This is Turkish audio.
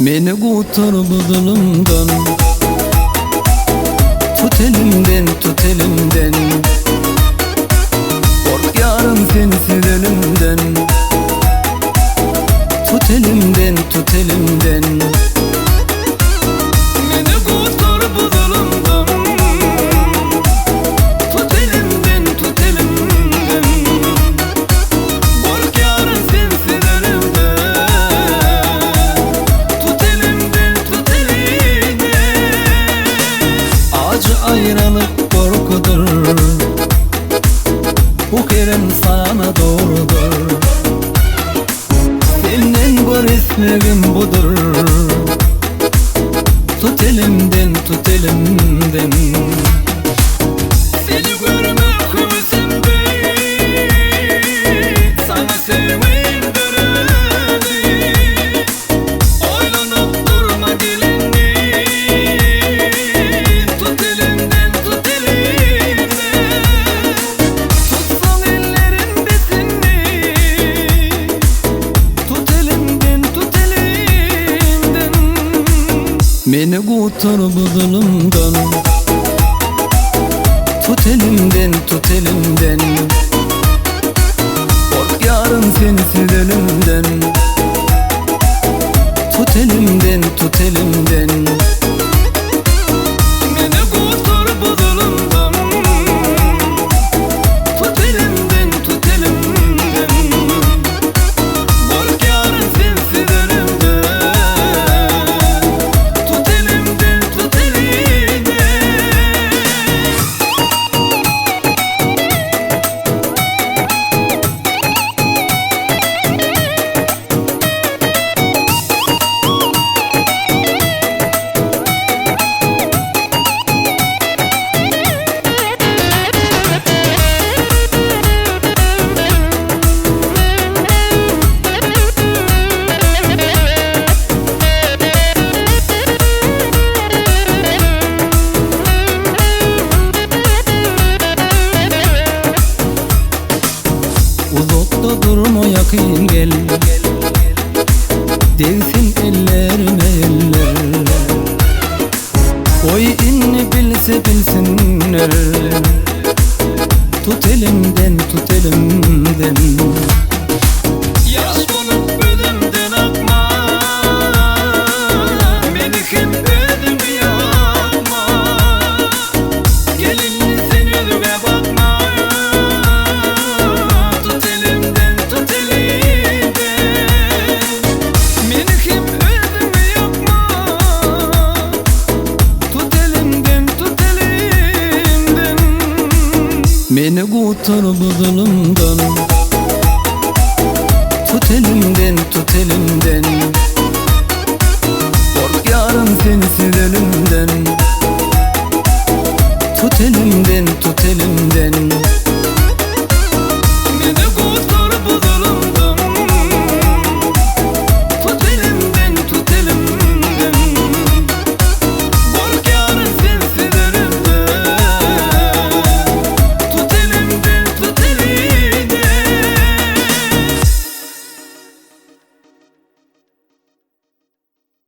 Beni kurtar bu zulümden, tut elimden, tut elimden. Kork yarım sensiz ölümden, tut elimden, tut elimden. Beni kurtar bu zulümden, tut elimden, tut elimden. Kork yarım sensiz ölümden, tut elimden, tut elimden. Acı ayrılık korkudur, bu kerem sana doğrudur. Senden var ismim budur, tut elimden, tut elimden. Seni görmek hüzünde, sana sevmeyi derdi. Oylanıp durma gelinli, tut elimden, tut elimden. Tutsan ellerin besinli, Tut elimden, tut elimden. Beni kurtar bu zulümden, tut elimden, tut elimden. Kork yarım sensiz ölümden, tut elimden, tut elimden. beni kurtar bu zulümden, tut elimden, tut elimden. Kork yarın sensiz ölümden, tut elimden, tut elimden. Uzakta durma yakın gel, değsin ellerime eller. Oy inni bilse bilsinler, tut elimden, tut elimden. Yaş bulup ölümden akma, beni kim öldüm yapma. Gelinli sen yüzüme bakma, tut elimden, tut elimden. Beni kim öldüm yapma, Tut elimden, tut elimden. Beni kurtar bu zulümden, tut elimden, tut elimden. Kork yarım sensiz ölümden, tut elimden, tut elimden.